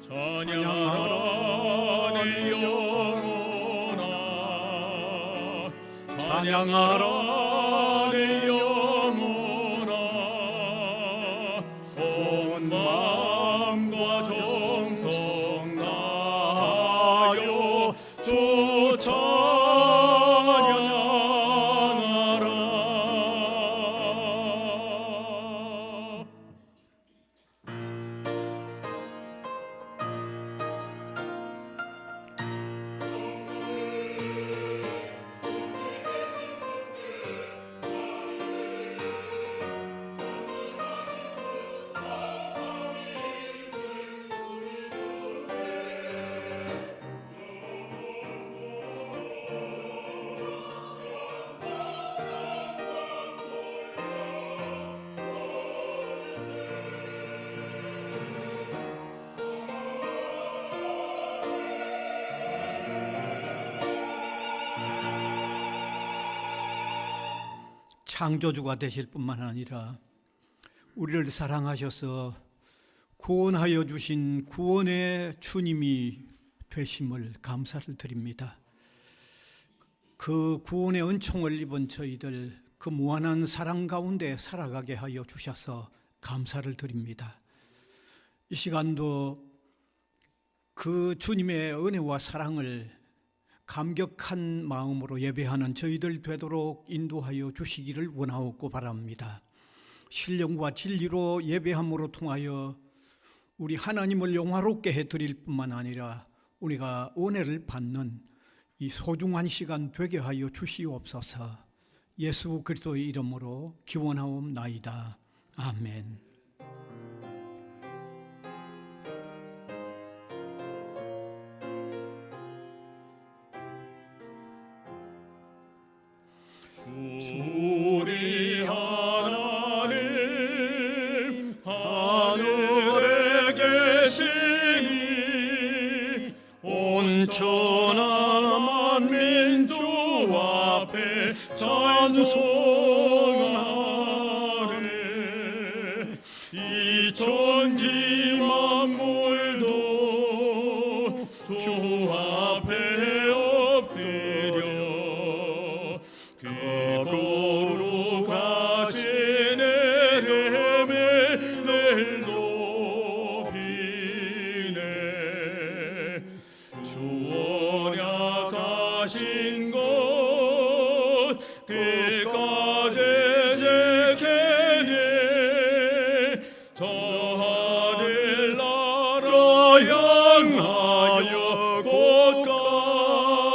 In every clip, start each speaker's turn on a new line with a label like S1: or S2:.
S1: 찬양하라 내 영혼아, 찬양하라 내 영혼아, 온 마음과 정성 다하여 주 찬양하라.
S2: 창조주가 되실 뿐만 아니라 우리를 사랑하셔서 구원하여 주신 구원의 주님이 되심을 감사를 드립니다. 그 구원의 은총을 입은 저희들 그 무한한 사랑 가운데 살아가게 하여 주셔서 감사를 드립니다. 이 시간도 그 주님의 은혜와 사랑을 감격한 마음으로 예배하는 저희들 되도록 인도하여 주시기를 원하옵고 바랍니다. 신령과 진리로 예배함으로 통하여 우리 하나님을 영화롭게 해드릴 뿐만 아니라 우리가 은혜를 받는 이 소중한 시간 되게 하여 주시옵소서. 예수 그리스도의 이름으로 기원하옵나이다. 아멘.
S1: 우리 하나님 하늘에 계시니 온천한 만민주 앞에 찬송하네. 이 천지 만물도 주 앞에 엎드려 거룩하신 에렘의 늘 높이네. 주 언약하신 것 끝까지 지키네. 저 하늘 나라 향하여 곧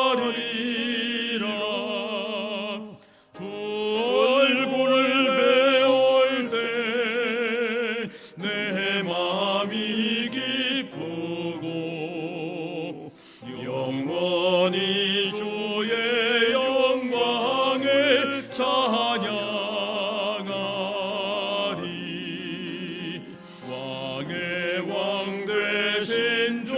S1: 가리라. 주 얼굴을 배울 때 내 마음이 기쁘고 영원히 주의 영광을 찬양하리. 왕의 왕 되신 주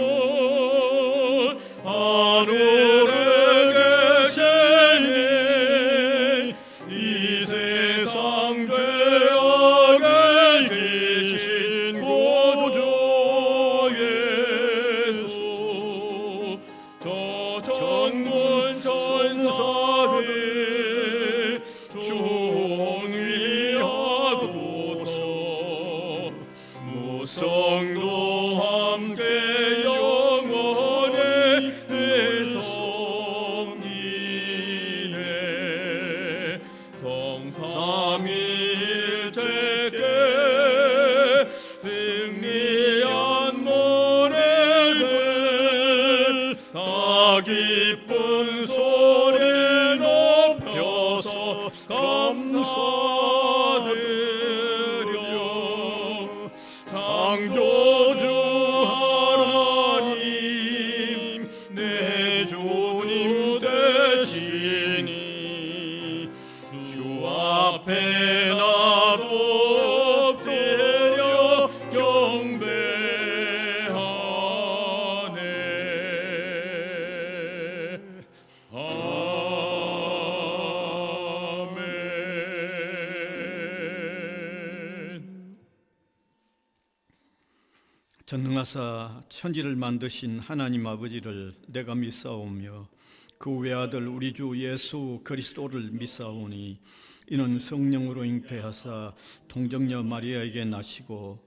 S2: 전능하사 천지를 만드신 하나님 아버지를 내가 믿사오며 그 외아들 우리 주 예수 그리스도를 믿사오니 이는 성령으로 잉태하사 동정녀 마리아에게 나시고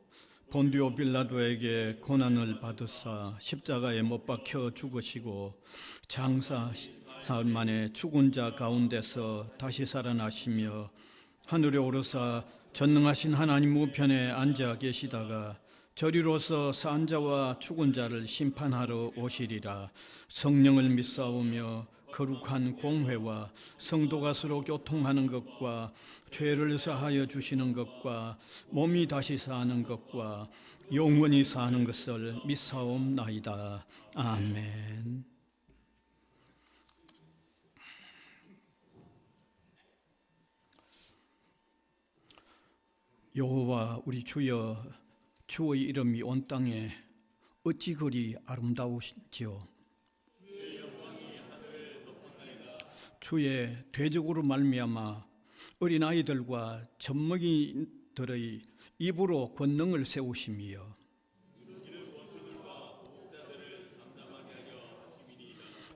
S2: 본디오 빌라도에게 고난을 받으사 십자가에 못 박혀 죽으시고 장사 사흘 만에 죽은 자 가운데서 다시 살아나시며 하늘에 오르사 전능하신 하나님 우편에 앉아 계시다가 저리로서 산 자와 죽은 자를 심판하러 오시리라. 성령을 믿사오며 거룩한 공회와 성도가 서로 교통하는 것과 죄를 사하여 주시는 것과 몸이 다시 사는 것과 영원히 사는 것을 믿사옵나이다. 아멘. 여호와 우리 주여, 주의 이름이 온 땅에 어찌 그리 아름다우시지요. 주의 대적으로 말미암아 어린아이들과 젖먹이들의 입으로 권능을 세우시며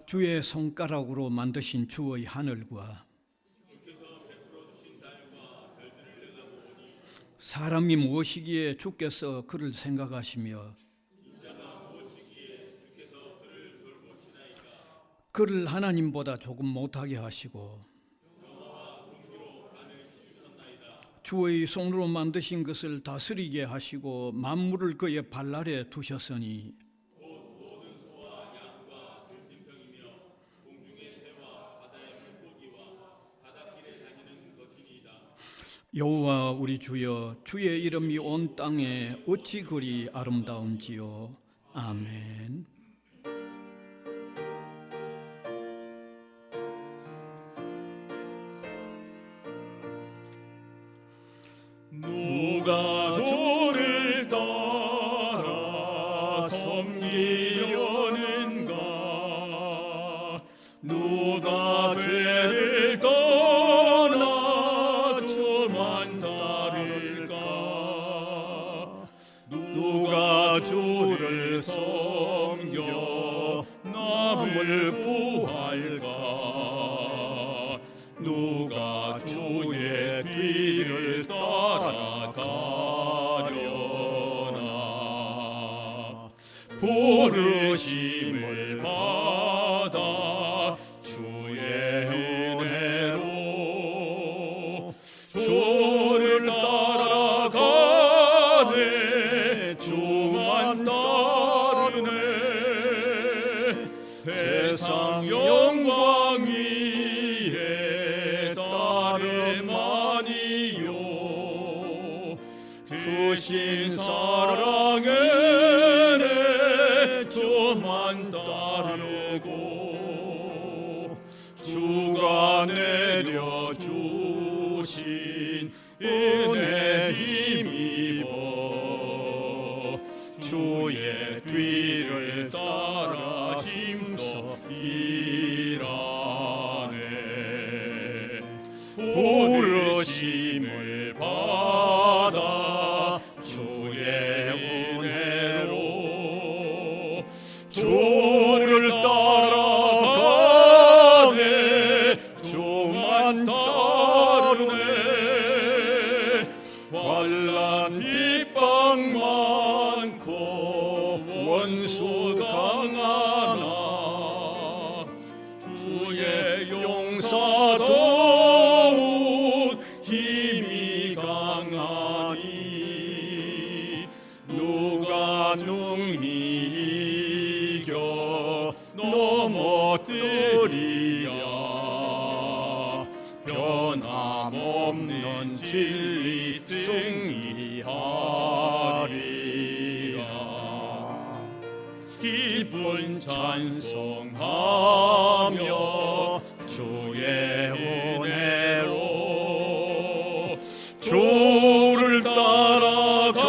S2: 주의 손가락으로 만드신 주의 하늘과 사람이 무엇이기에 주께서 그를 생각하시며 그를 하나님보다 조금 못하게 하시고 주의 손으로 만드신 것을 다스리게 하시고 만물을 그의 발 아래 두셨으니 여호와 우리 주여, 주의 이름이 온 땅에 어찌 그리 아름다운지요. 아멘.
S1: 누가 주를 따라 섬기려는가? 누가 죄를 떠나 주만 따를까? 누가 주를 섬겨 남을 구할까? 누가 주의 뒤를 따라가려나? 부르심을 받아 주의 은혜로 주를 따라가네. 주만 따르네. 세상 영광 위에 따름하니요. 주신 사랑에 내 주만 따르고 주가 내려주신 은혜 힘입어 주의 뒤를 따라 힘써 일하네. 부르심을 받아 주의 은혜로 주를 따라가네. 주만 따르네. 환난 핍박 많고 원수 강하나 주의 용사 더욱 힘이 강하니 누가 능히 이겨 넘어뜨리랴. 변함없는 진리 승리하리라. 기쁜 찬송하며 주의 은혜로 주를 따라가네.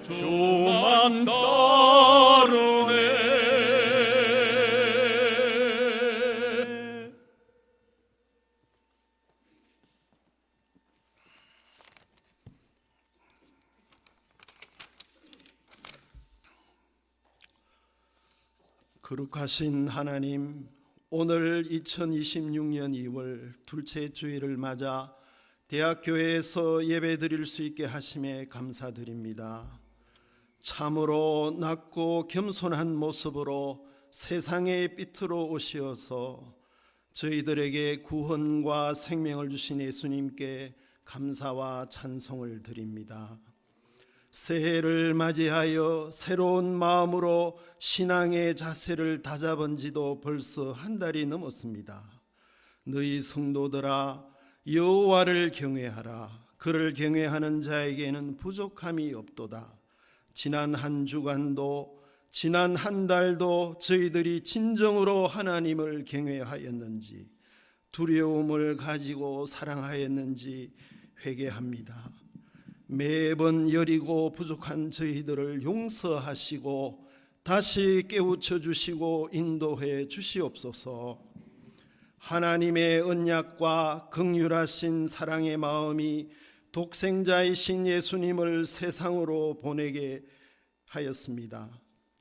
S1: 주만 따르네.
S3: 거룩하신 하나님, 오늘 2026년 2월 둘째 주일을 맞아 대학교에서 예배 드릴 수 있게 하심에 감사드립니다. 참으로 낮고 겸손한 모습으로 세상의 빛으로 오시어서 저희들에게 구원과 생명을 주신 예수님께 감사와 찬송을 드립니다. 새해를 맞이하여 새로운 마음으로 신앙의 자세를 다잡은 지도 벌써 한 달이 넘었습니다. 너희 성도들아, 여호와를 경외하라. 그를 경외하는 자에게는 부족함이 없도다. 지난 한 주간도 지난 한 달도 저희들이 진정으로 하나님을 경외하였는지, 두려움을 가지고 사랑하였는지 회개합니다. 매번 여리고 부족한 저희들을 용서하시고 다시 깨우쳐 주시고 인도해 주시옵소서. 하나님의 언약과 긍휼하신 사랑의 마음이 독생자이신 예수님을 세상으로 보내게 하였습니다.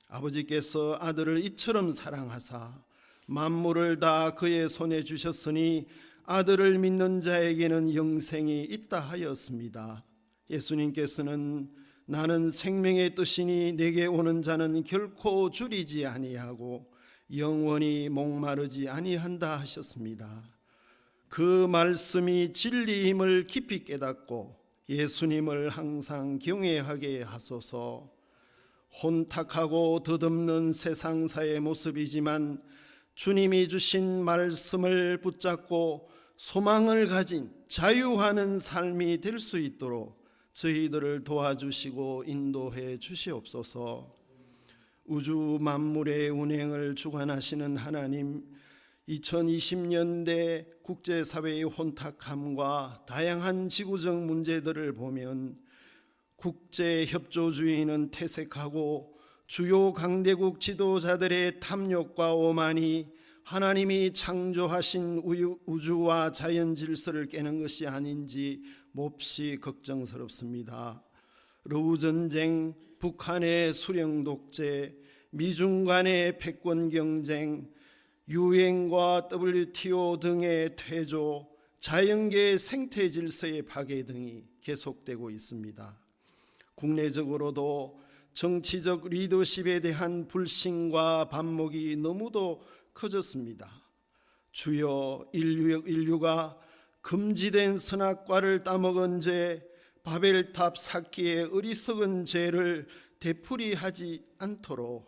S3: 아버지께서 아들을 이처럼 사랑하사 만물을 다 그의 손에 주셨으니 아들을 믿는 자에게는 영생이 있다 하였습니다. 예수님께서는 나는 생명의 뜻이니 내게 오는 자는 결코 줄이지 아니하고 영원히 목마르지 아니한다 하셨습니다. 그 말씀이 진리임을 깊이 깨닫고 예수님을 항상 경외하게 하소서. 혼탁하고 덧없는 세상사의 모습이지만 주님이 주신 말씀을 붙잡고 소망을 가진 자유하는 삶이 될 수 있도록 저희들을 도와주시고 인도해 주시옵소서. 우주 만물의 운행을 주관하시는 하나님, 2020년대 국제사회의 혼탁함과 다양한 지구적 문제들을 보면 국제협조주의는 퇴색하고 주요 강대국 지도자들의 탐욕과 오만이 하나님이 창조하신 우주와 자연 질서를 깨는 것이 아닌지 몹시 걱정스럽습니다. 러우 전쟁, 북한의 수령 독재, 미중 간의 패권 경쟁, 유엔과 WTO 등의 퇴조, 자연계의 생태 질서의 파괴 등이 계속되고 있습니다. 국내적으로도 정치적 리더십에 대한 불신과 반목이 너무도 커졌습니다. 주여, 인류가 금지된 선악과를 따먹은 죄, 바벨탑 쌓기의 어리석은 죄를 되풀이하지 않도록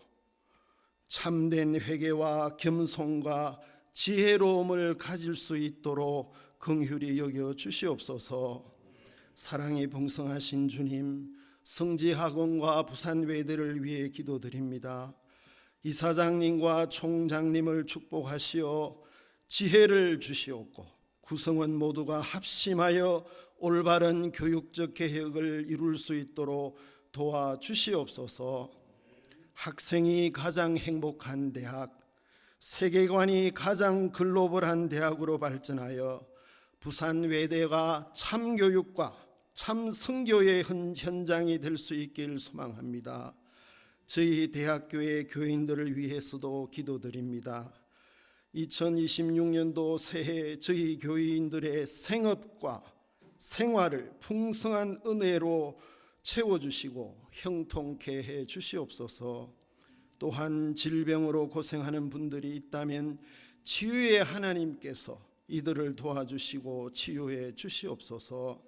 S3: 참된 회개와 겸손과 지혜로움을 가질 수 있도록 긍휼히 여겨 주시옵소서. 사랑이 풍성하신 주님, 성지학원과 부산외대를 위해 기도드립니다. 이사장님과 총장님을 축복하시어 지혜를 주시옵고 구성원 모두가 합심하여 올바른 교육적 개혁을 이룰 수 있도록 도와주시옵소서. 학생이 가장 행복한 대학, 세계관이 가장 글로벌한 대학으로 발전하여 부산외대가 참교육과 참선교의 현장이 될 수 있길 소망합니다. 저희 대학교의 교인들을 위해서도 기도드립니다. 2026년도 새해 저희 교인들의 생업과 생활을 풍성한 은혜로 채워주시고 형통케 해 주시옵소서. 또한 질병으로 고생하는 분들이 있다면 치유의 하나님께서 이들을 도와주시고 치유해 주시옵소서.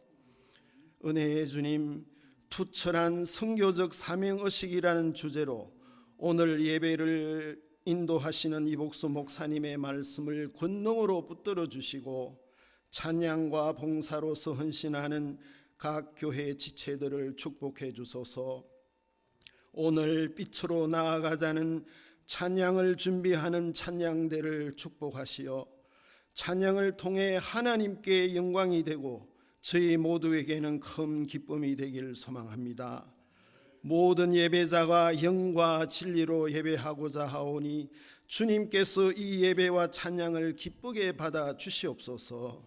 S3: 은혜의 주님, 투철한 선교적 사명의식이라는 주제로 오늘 예배를 인도하시는 이복수 목사님의 말씀을 권능으로 붙들어 주시고 찬양과 봉사로서 헌신하는 각 교회 지체들을 축복해 주소서. 오늘 빛으로 나아가자는 찬양을 준비하는 찬양대를 축복하시어 찬양을 통해 하나님께 영광이 되고 저희 모두에게는 큰 기쁨이 되길 소망합니다. 모든 예배자가 영과 진리로 예배하고자 하오니 주님께서 이 예배와 찬양을 기쁘게 받아 주시옵소서.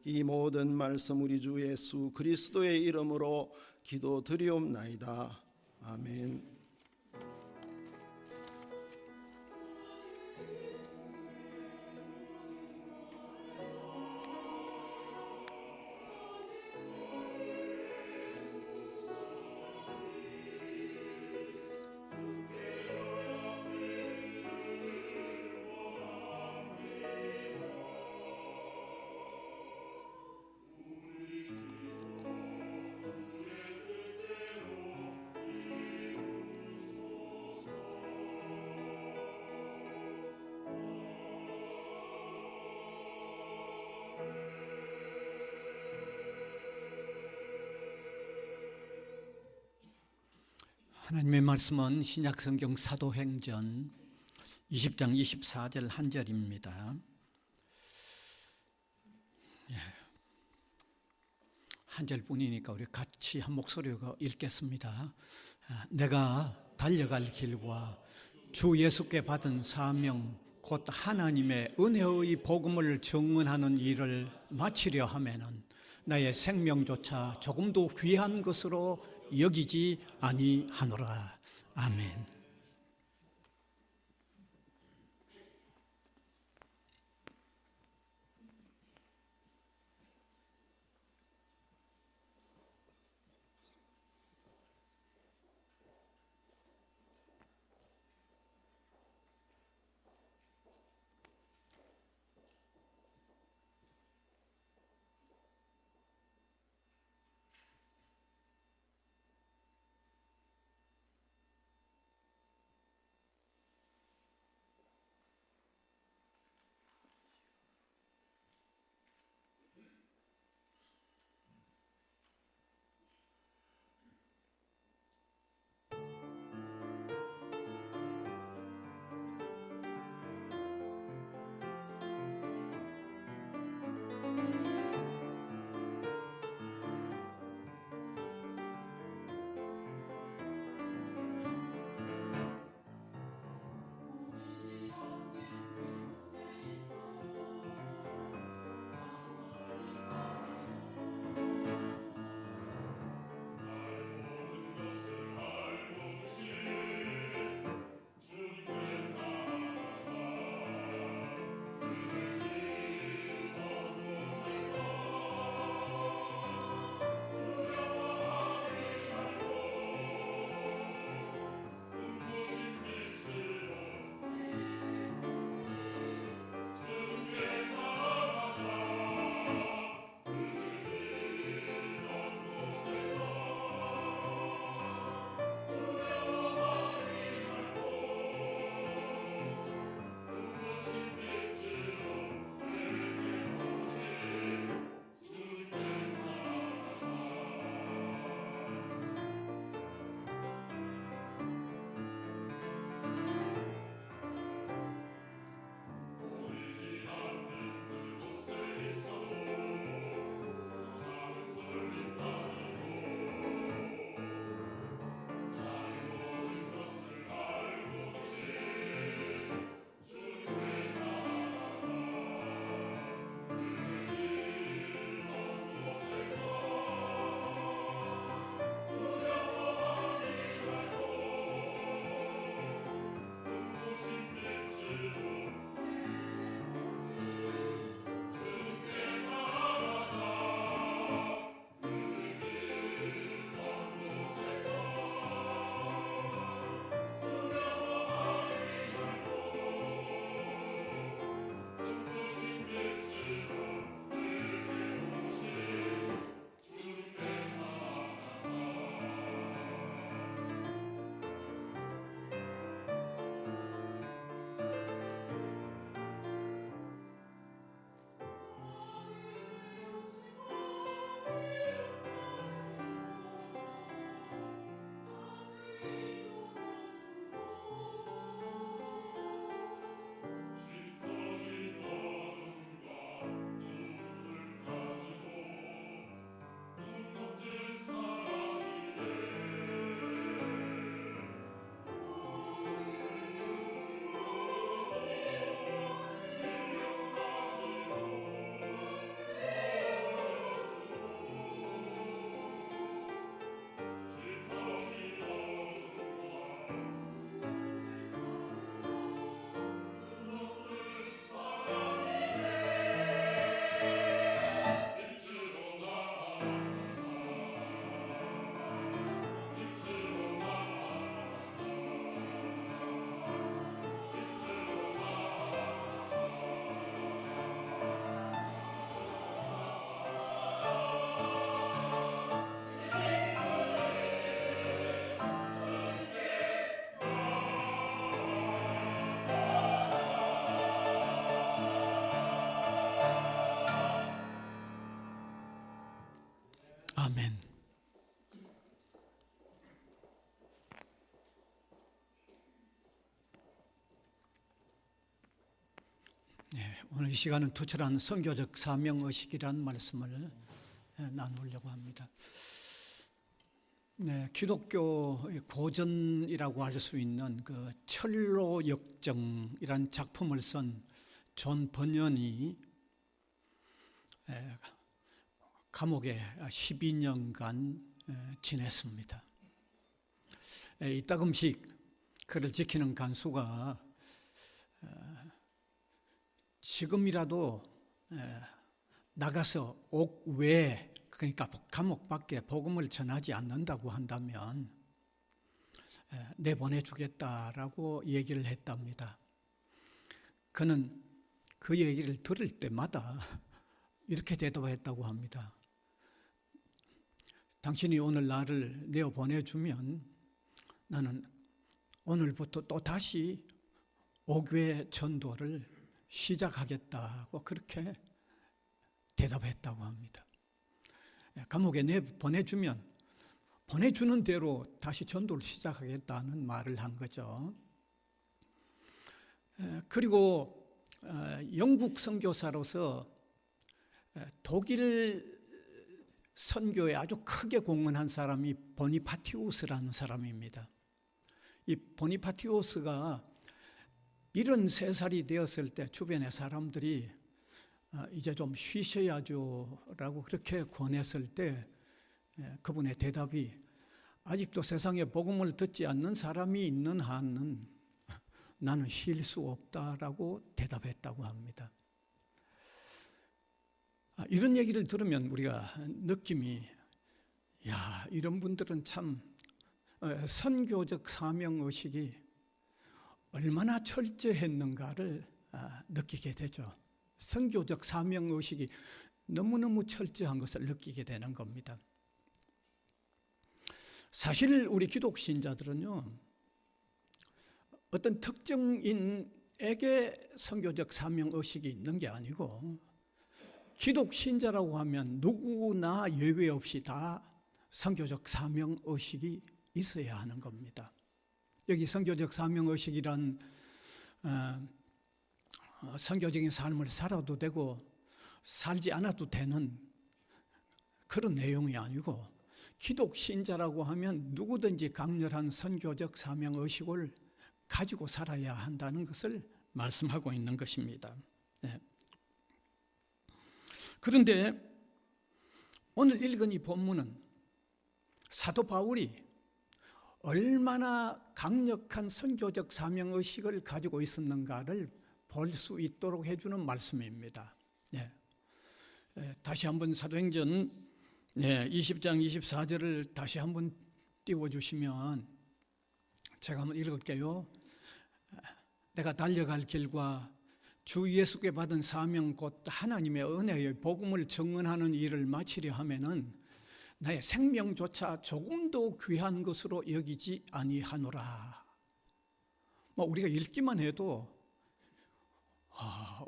S3: 이 모든 말씀 우리 주 예수 그리스도의 이름으로 기도드리옵나이다. 아멘.
S2: 하나님의 말씀은 신약성경 사도행전 20장 24절 한 절입니다. 한 절뿐이니까 우리 같이 한 목소리로 읽겠습니다. 내가 달려갈 길과 주 예수께 받은 사명 곧 하나님의 은혜의 복음을 증언하는 일을 마치려 하면은 나의 생명조차 조금도 귀한 것으로 여기지 아니하노라. 아멘. 오늘 이 시간은 투철한 선교적 사명의식이라는 말씀을 나누려고 합니다. 네, 기독교의 고전이라고 할 수 있는 그 철로 역정이라는 작품을 쓴 존 번연이 감옥에 12년간 지냈습니다. 이따금씩 그를 지키는 간수가 지금이라도 나가서 옥 외에, 그러니까 감옥 밖에 복음을 전하지 않는다고 한다면 내보내주겠다라고 얘기를 했답니다. 그는 그 얘기를 들을 때마다 이렇게 대답했다고 합니다. 당신이 오늘 나를 내어보내주면 나는 오늘부터 또 다시 옥외 전도를 시작하겠다고 그렇게 대답했다고 합니다. 감옥에 내보내주면 보내주는 대로 다시 전도를 시작하겠다는 말을 한 거죠. 그리고 영국 선교사로서 독일 선교에 아주 크게 공헌한 사람이 보니파티우스라는 사람입니다. 이 보니파티우스가 73살이 되었을 때 주변의 사람들이 이제 좀 쉬셔야죠 라고 그렇게 권했을 때 그분의 대답이 아직도 세상에 복음을 듣지 않는 사람이 있는 한은 나는 쉴 수 없다라고 대답했다고 합니다. 이런 얘기를 들으면 우리가 느낌이, 야, 이런 분들은 참 선교적 사명의식이 얼마나 철저했는가를 느끼게 되죠. 선교적 사명의식이 너무너무 철저한 것을 느끼게 되는 겁니다. 사실 우리 기독 신자들은요, 어떤 특정인에게 선교적 사명의식이 있는 게 아니고 기독 신자라고 하면 누구나 예외 없이 다 선교적 사명의식이 있어야 하는 겁니다. 여기 선교적 사명의식이란 선교적인 삶을 살아도 되고 살지 않아도 되는 그런 내용이 아니고 기독 신자라고 하면 누구든지 강렬한 선교적 사명의식을 가지고 살아야 한다는 것을 말씀하고 있는 것입니다. 네. 그런데 오늘 읽은 이 본문은 사도 바울이 얼마나 강력한 선교적 사명의식을 가지고 있었는가를 볼 수 있도록 해주는 말씀입니다. 네. 다시 한번 사도행전 20장 24절을 다시 한번 띄워주시면 제가 한번 읽을게요. 내가 달려갈 길과 주 예수께 받은 사명 곧 하나님의 은혜의 복음을 증언하는 일을 마치려 하면은 나의 생명조차 조금도 귀한 것으로 여기지 아니하노라. 우리가 읽기만 해도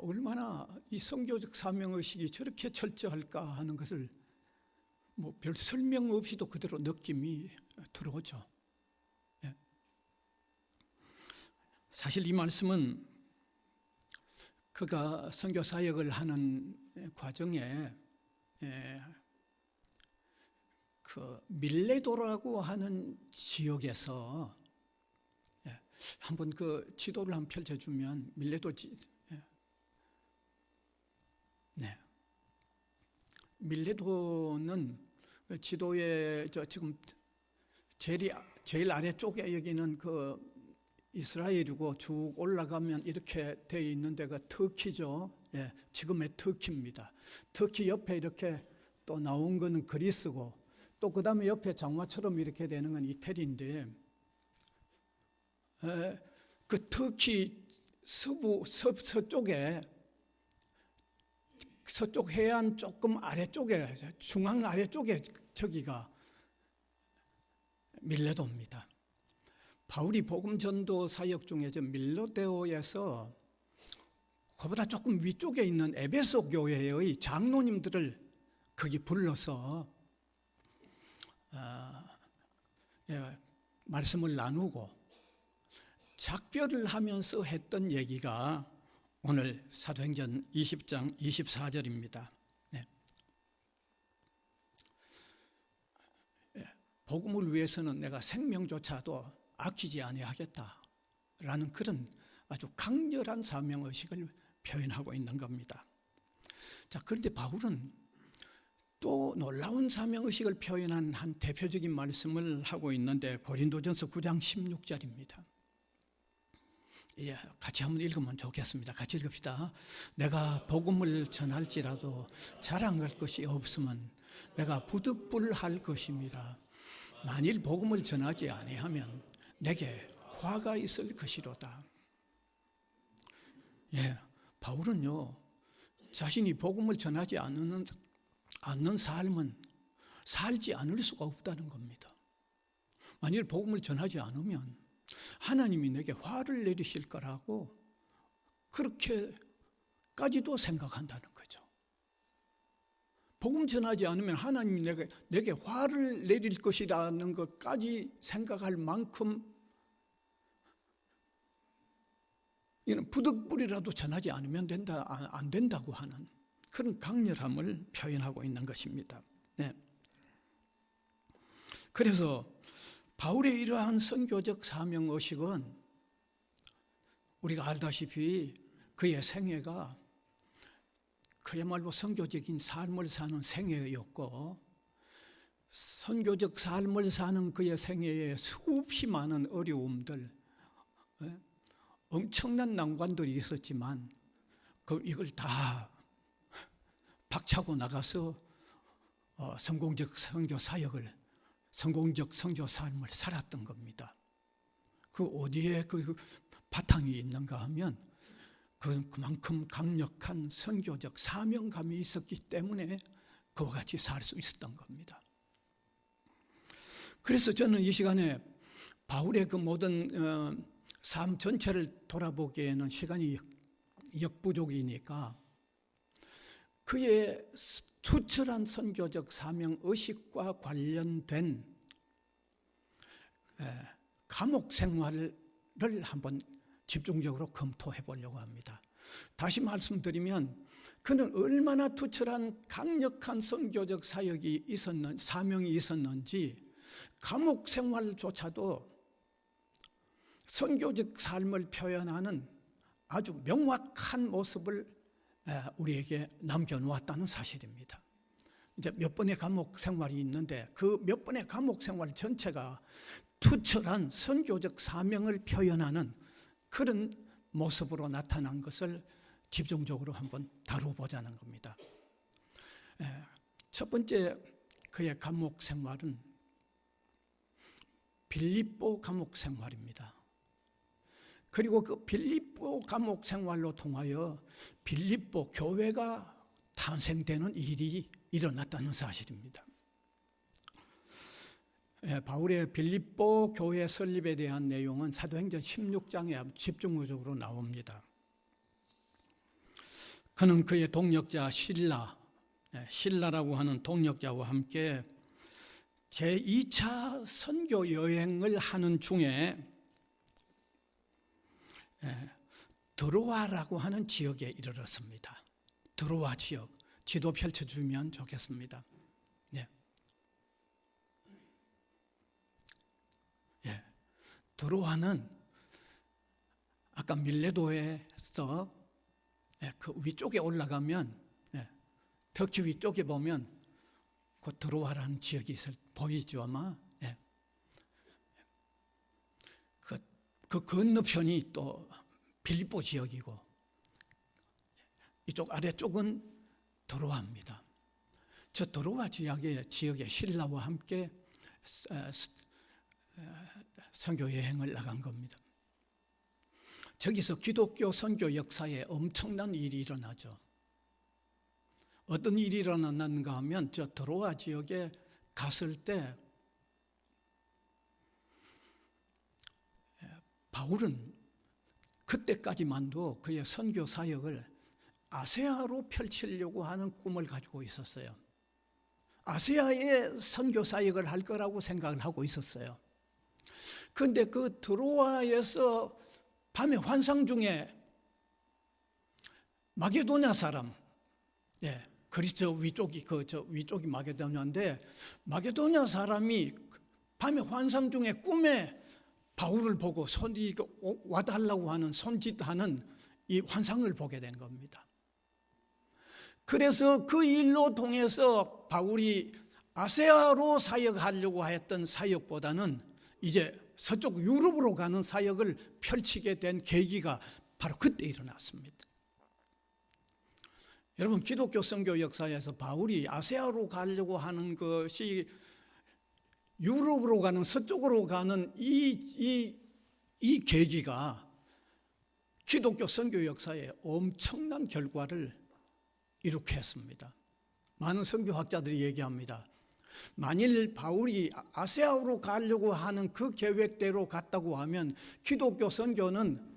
S2: 얼마나 이 선교적 사명의식이 저렇게 철저할까 하는 것을 별 설명 없이도 그대로 느낌이 들어오죠. 사실 이 말씀은 그가 선교 사역을 하는 과정에 그 밀레도라고 하는 지역에서 한번 그 지도를 한번 펼쳐주면 밀레도 밀레도는 지도에 지금 제일 아래쪽에 여기는 그 이스라엘이고 쭉 올라가면 이렇게 되어 있는 데가 터키죠. 지금의 터키입니다. 터키 옆에 이렇게 또 나온 거는 그리스고 또 그 다음에 옆에 장화처럼 이렇게 되는 건 이태리인데 그 터키 서쪽에 서쪽 해안 조금 아래쪽에 중앙 아래쪽에 저기가 밀레도입니다. 바울이 복음 전도 사역 중에 밀레도에서 그보다 조금 위쪽에 있는 에베소 교회의 장로님들을 거기 불러서 말씀을 나누고 작별을 하면서 했던 얘기가 오늘 사도행전 20장 24절입니다. 복음을 위해서는 내가 생명조차도 아끼지 아니하겠다라는 그런 아주 강렬한 사명의식을 표현하고 있는 겁니다. 자, 그런데 바울은 또 놀라운 사명의식을 표현한 한 대표적인 말씀을 하고 있는데 고린도전서 9장 16절입니다. 예, 같이 한번 읽으면 좋겠습니다. 같이 읽읍시다. 내가 복음을 전할지라도 자랑할 것이 없으면 내가 부득불할 것임이라. 만일 복음을 전하지 아니하면 내게 화가 있을 것이로다. 예, 바울은요, 자신이 복음을 전하지 않는 삶은 살지 않을 수가 없다는 겁니다. 만일 복음을 전하지 않으면 하나님이 내게 화를 내리실 거라고 그렇게까지도 생각한다는 거죠. 복음 전하지 않으면 하나님이 내게 화를 내릴 것이라는 것까지 생각할 만큼 이는 부득불이라도 전하지 않으면 안 된다고 하는 그런 강렬함을 표현하고 있는 것입니다. 네. 그래서 바울의 이러한 선교적 사명의식은 우리가 알다시피 그의 생애가 그야말로 선교적인 삶을 사는 생애였고, 선교적 삶을 사는 그의 생애에 수없이 많은 어려움들, 엄청난 난관들이 있었지만 이걸 다 박차고 나가서 성공적 선교 사역을, 성공적 선교 삶을 살았던 겁니다. 그 어디에 그 바탕이 있는가 하면 그만큼 강력한 선교적 사명감이 있었기 때문에 그와 같이 살 수 있었던 겁니다. 그래서 저는 이 시간에 바울의 그 모든 삶 전체를 돌아보기에는 시간이 역부족이니까 그의 투철한 선교적 사명의식과 관련된 감옥 생활을 한번 집중적으로 검토해 보려고 합니다. 다시 말씀드리면 그는 얼마나 투철한 강력한 선교적 사명이 있었는지 감옥 생활조차도 선교적 삶을 표현하는 아주 명확한 모습을 우리에게 남겨놓았다는 사실입니다. 이제 몇 번의 감옥 생활이 있는데 그 몇 번의 감옥 생활 전체가 투철한 선교적 사명을 표현하는 그런 모습으로 나타난 것을 집중적으로 한번 다뤄보자는 겁니다. 첫 번째 그의 감옥 생활은 빌립보 감옥 생활입니다. 그리고 그 빌립보 감옥 생활로 통하여 빌립보 교회가 탄생되는 일이 일어났다는 사실입니다. 바울의 빌립보 교회 설립에 대한 내용은 사도행전 16장에 집중적으로 나옵니다. 그는 그의 동역자 신라라고 하는 동역자와 함께 제2차 선교 여행을 하는 중에 드로아라고 하는 지역에 이르렀습니다. 드로아 지역, 지도 펼쳐주면 좋겠습니다. 드로아는 아까 밀레도에서 그 위쪽에 올라가면 터키 위쪽에 보면 그 드로아라는 지역이 보이죠 아마. 그 건너편이 또 빌립보 지역이고 이쪽 아래쪽은 드로아입니다. 저 드로아 지역의 신라와 함께 선교 여행을 나간 겁니다. 저기서 기독교 선교 역사에 엄청난 일이 일어나죠. 어떤 일이 일어났는가 하면 저 드로아 지역에 갔을 때 바울은 그때까지만도 그의 선교 사역을 아세아로 펼치려고 하는 꿈을 가지고 있었어요. 아세아에 선교 사역을 할 거라고 생각을 하고 있었어요. 그런데 그 드로아에서 밤에 환상 중에 마게도냐 사람, 예, 그리스 위쪽이 저 위쪽이 마게도냐인데 마게도냐 사람이 밤에 환상 중에 꿈에 바울을 보고 와달라고 하는 손짓하는 이 환상을 보게 된 겁니다. 그래서 그 일로 통해서 바울이 아세아로 사역하려고 했던 사역보다는 이제 서쪽 유럽으로 가는 사역을 펼치게 된 계기가 바로 그때 일어났습니다. 여러분, 기독교 선교 역사에서 바울이 아세아로 가려고 하는 것이 유럽으로 가는, 서쪽으로 가는 이 계기가 기독교 선교 역사에 엄청난 결과를 이룩해 했습니다. 많은 선교학자들이 얘기합니다. 만일 바울이 아세아로 가려고 하는 그 계획대로 갔다고 하면 기독교 선교는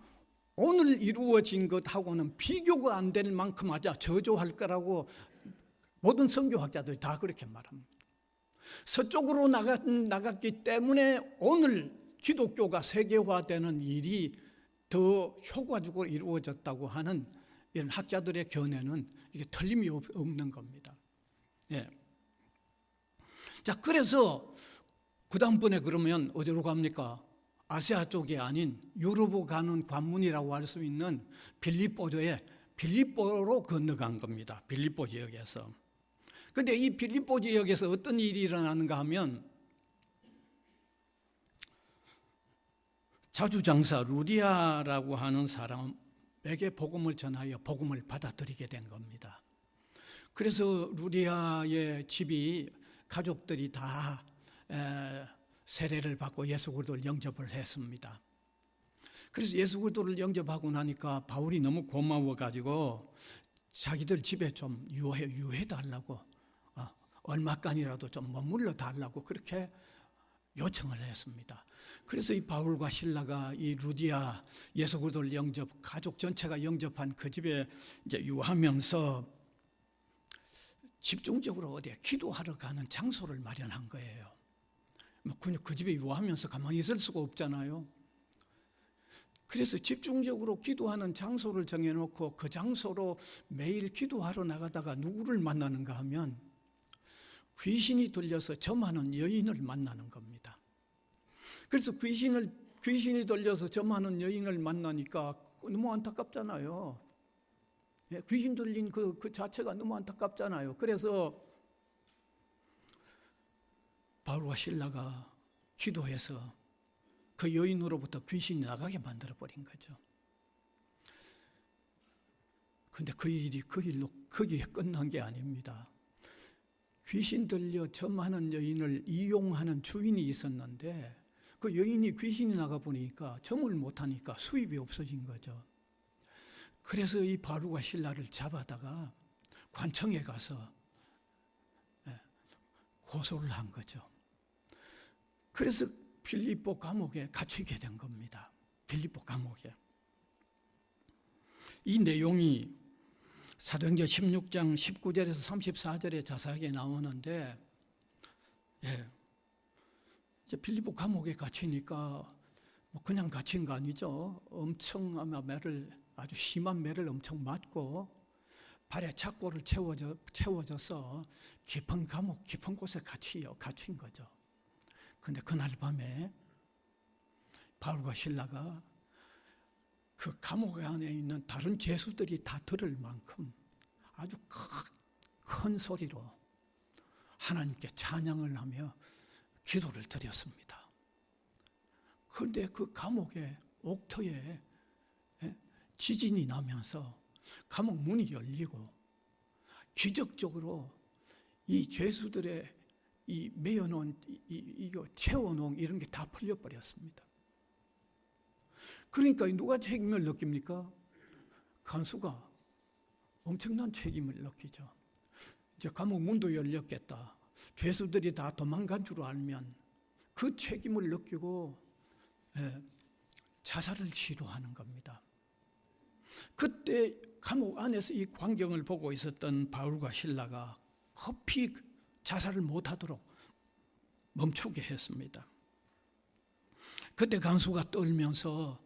S2: 오늘 이루어진 것하고는 비교가 안 될 만큼 아주 저조할 거라고 모든 선교학자들이 다 그렇게 말합니다. 서쪽으로 나갔기 때문에 오늘 기독교가 세계화되는 일이 더 효과적으로 이루어졌다고 하는 이런 학자들의 견해는 이게 틀림이 없는 겁니다. 예. 자, 그래서 그 다음번에 그러면 어디로 갑니까? 아시아 쪽이 아닌 유럽으로 가는 관문이라고 할 수 있는 빌립보로 건너간 겁니다. 빌립보 지역에서. 그런데 이 빌립보 지역에서 어떤 일이 일어나는가 하면 자주장사 루디아라고 하는 사람에게 복음을 전하여 복음을 받아들이게 된 겁니다. 그래서 루디아의 집이 가족들이 다 세례를 받고 예수 그리스도를 영접을 했습니다. 그래서 예수 그리스도를 영접하고 나니까 바울이 너무 고마워가지고 자기들 집에 좀 유해 달라고 얼마간이라도 좀 머물러 달라고 그렇게 요청을 했습니다. 그래서 이 바울과 실라가 이 루디아 예수 그리스도를 가족 전체가 영접한 그 집에 이제 유하면서 집중적으로 어디에 기도하러 가는 장소를 마련한 거예요. 그냥 그 집에 유하면서 가만히 있을 수가 없잖아요. 그래서 집중적으로 기도하는 장소를 정해놓고 그 장소로 매일 기도하러 나가다가 누구를 만나는가 하면 귀신이 들려서 점하는 여인을 만나는 겁니다. 그래서 귀신이 들려서 점하는 여인을 만나니까 너무 안타깝잖아요. 귀신 들린 그 자체가 너무 안타깝잖아요. 그래서 바울과 실라가 기도해서 그 여인으로부터 귀신이 나가게 만들어버린 거죠. 그런데 그 일로 거기에 끝난 게 아닙니다. 귀신 들려 점하는 여인을 이용하는 주인이 있었는데 그 여인이 귀신이 나가 보니까 점을 못하니까 수입이 없어진 거죠. 그래서 이 바울과 실라를 잡아다가 관청에 가서 고소를 한 거죠. 그래서 빌립보 감옥에 갇히게 된 겁니다. 빌립보 감옥에. 이 내용이 사도행전 16장 19절에서 34절에 자세하게 나오는데, 이제 빌립보 감옥에 갇히니까 그냥 갇힌 거 아니죠. 엄청 아마 아주 심한 매를 엄청 맞고 발에 착고를 채워져서 깊은 감옥 깊은 곳에 갇힌 거죠. 그런데 그날 밤에 바울과 실라가 그 감옥 안에 있는 다른 죄수들이 다 들을 만큼 아주 큰 소리로 하나님께 찬양을 하며 기도를 드렸습니다. 그런데 그 감옥의 옥터에 지진이 나면서 감옥 문이 열리고 기적적으로 이 죄수들의 이 매여놓은 이거 채워놓은 이런 게 다 풀려버렸습니다. 그러니까 누가 책임을 느낍니까? 간수가 엄청난 책임을 느끼죠. 이제 감옥 문도 열렸겠다. 죄수들이 다 도망간 줄 알면 그 책임을 느끼고 자살을 시도하는 겁니다. 그때 감옥 안에서 이 광경을 보고 있었던 바울과 실라가 급히 자살을 못하도록 멈추게 했습니다. 그때 간수가 떨면서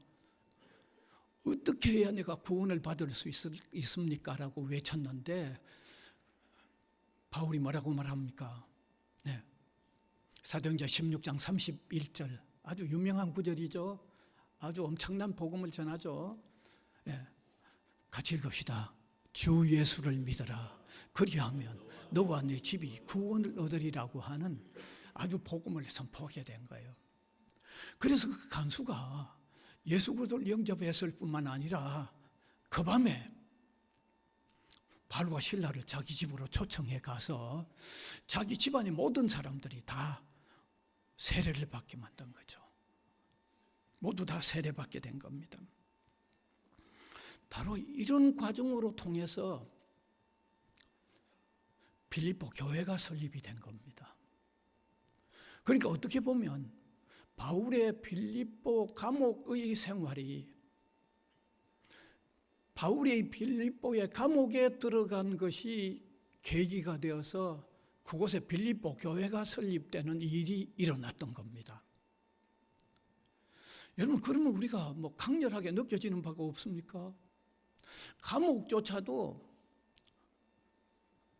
S2: 어떻게 해야 내가 구원을 받을 수 있습니까? 라고 외쳤는데 바울이 뭐라고 말합니까? 네. 사도행전 16장 31절 아주 유명한 구절이죠. 아주 엄청난 복음을 전하죠. 네. 같이 읽읍시다. 주 예수를 믿어라. 그리하면 너와 네 집이 구원을 얻으리라고 하는 아주 복음을 선포하게 된 거예요. 그래서 그 간수가 예수 그리스도를 영접했을 뿐만 아니라 그 밤에 바울과 실라를 자기 집으로 초청해 가서 자기 집안의 모든 사람들이 다 세례를 받게 만든 거죠. 모두 다 세례받게 된 겁니다. 바로 이런 과정으로 통해서 빌립보 교회가 설립이 된 겁니다. 그러니까 어떻게 보면 바울의 빌립보 감옥의 생활이 바울이 빌립보의 감옥에 들어간 것이 계기가 되어서 그곳에 빌립보 교회가 설립되는 일이 일어났던 겁니다. 여러분, 그러면 우리가 뭐 강렬하게 느껴지는 바가 없습니까? 감옥조차도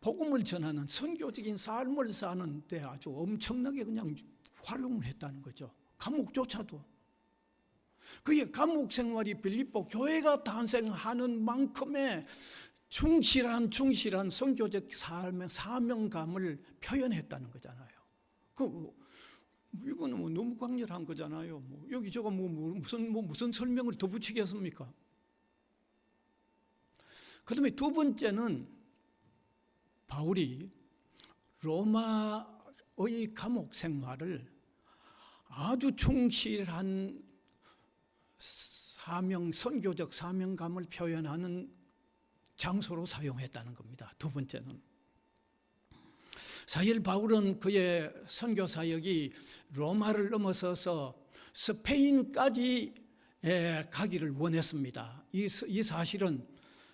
S2: 복음을 전하는 선교적인 삶을 사는데 아주 엄청나게 그냥 활용을 했다는 거죠. 감옥조차도. 그게 감옥 생활이 빌립보 교회가 탄생하는 만큼의 충실한 선교적 삶의 사명감을 표현했다는 거잖아요. 이거는 뭐 너무 강렬한 거잖아요. 여기 저거 무슨 설명을 더 붙이겠습니까? 그다음에 두 번째는 바울이 로마의 감옥 생활을 아주 충실한 선교적 사명감을 표현하는 장소로 사용했다는 겁니다. 두 번째는 사실 바울은 그의 선교 사역이 로마를 넘어서서 스페인까지 가기를 원했습니다. 이 사실은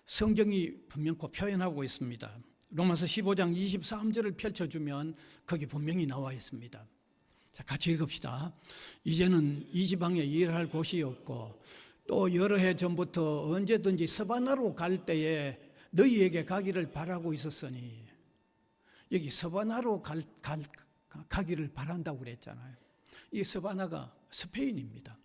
S2: 성경이 분명히 표현하고 있습니다. 로마서 15장 23절을 펼쳐주면 거기 분명히 나와 있습니다. 자, 같이 읽읍시다. 이제는 이 지방에 일할 곳이 없고 또 여러 해 전부터 언제든지 서바나로 갈 때에 너희에게 가기를 바라고 있었으니, 여기 서바나로 가기를 바란다고 그랬잖아요. 이 서바나가 스페인입니다.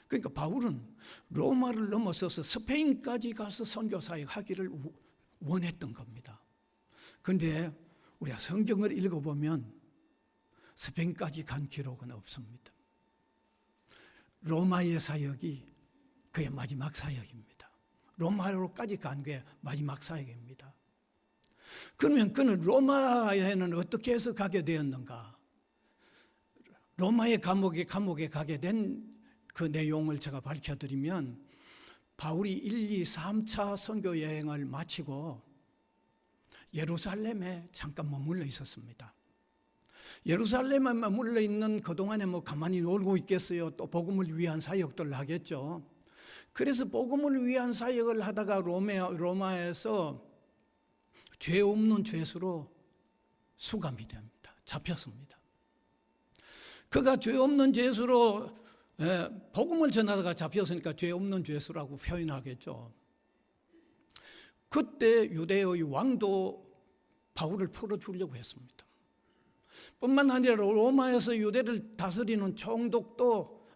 S2: 그러니까 바울은 로마를 넘어서서 스페인까지 가서 선교 사역하기를 원했던 겁니다. 그런데 우리가 성경을 읽어보면 스페인까지 간 기록은 없습니다. 로마의 사역이 그의 마지막 사역입니다. 로마로까지 간 게 마지막 사역입니다. 그러면 그는 로마에는 어떻게 해서 가게 되었는가? 로마의 감옥에 가게 된 그 내용을 제가 밝혀드리면, 바울이 1, 2, 3차 선교 여행을 마치고 예루살렘에 잠깐 머물러 있었습니다. 예루살렘에 머물러 있는 그동안에 가만히 놀고 있겠어요? 또 복음을 위한 사역들을 하겠죠. 그래서 복음을 위한 사역을 하다가 로마에서 죄 없는 죄수로 수감이 됩니다. 잡혔습니다. 그가 죄 없는 죄수로 복음을 전하다가 잡혔으니까 죄 없는 죄수라고 표현하겠죠. 그때 유대의 왕도 바울을 풀어주려고 했습니다. 뿐만 아니라 로마에서 유대를 다스리는 총독도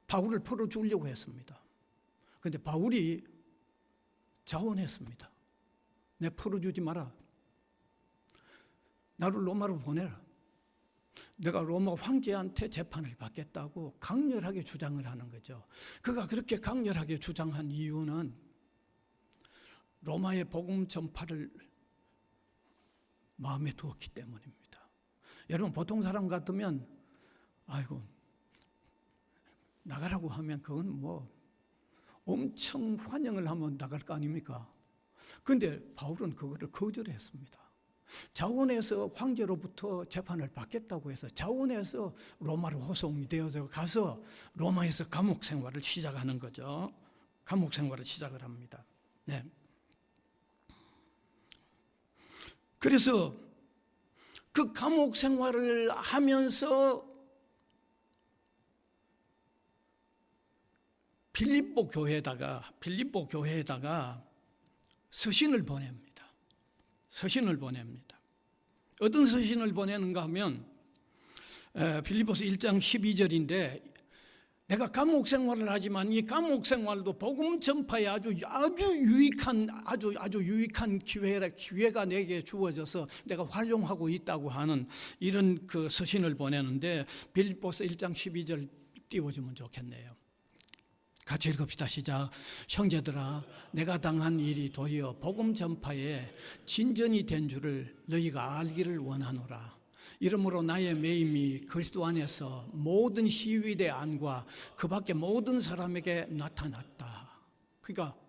S2: 바울을 풀어주려고 했습니다. 그런데 바울이 자원했습니다. 내 풀어주지 마라. 나를 로마로 보내라. 내가 로마 황제한테 재판을 받겠다고 강렬하게 주장을 하는 거죠. 그가 그렇게 강렬하게 주장한 이유는 로마의 복음 전파를 마음에 두었기 때문입니다. 여러분, 보통 사람 같으면 아이고 나가라고 하면 그건 엄청 환영을 하면 나갈 거 아닙니까? 그런데 바울은 그거를 거절했습니다. 자원해서 황제로부터 재판을 받겠다고 해서 자원해서 로마로 호송이 되어서 가서 로마에서 감옥 생활을 시작하는 거죠. 감옥 생활을 시작을 합니다. 네. 그래서 그 감옥 생활을 하면서 빌립보 교회에다가 서신을 보냅니다. 서신을 보냅니다. 어떤 서신을 보내는가 하면 빌립보서 1장 12절인데 내가 감옥 생활을 하지만 이 감옥 생활도 복음 전파에 아주 유익한 기회가 내게 주어져서 내가 활용하고 있다고 하는 이런 그 서신을 보내는데 빌립보서 1장 12절 띄워주면 좋겠네요. 같이 읽읍시다. 시작. 형제들아, 내가 당한 일이 도리어 복음 전파에 진전이 된 줄을 너희가 알기를 원하노라. 이러므로 나의 매임이 그리스도 안에서 모든 시위대 안과 그 밖에 모든 사람에게 나타났다. 그러니까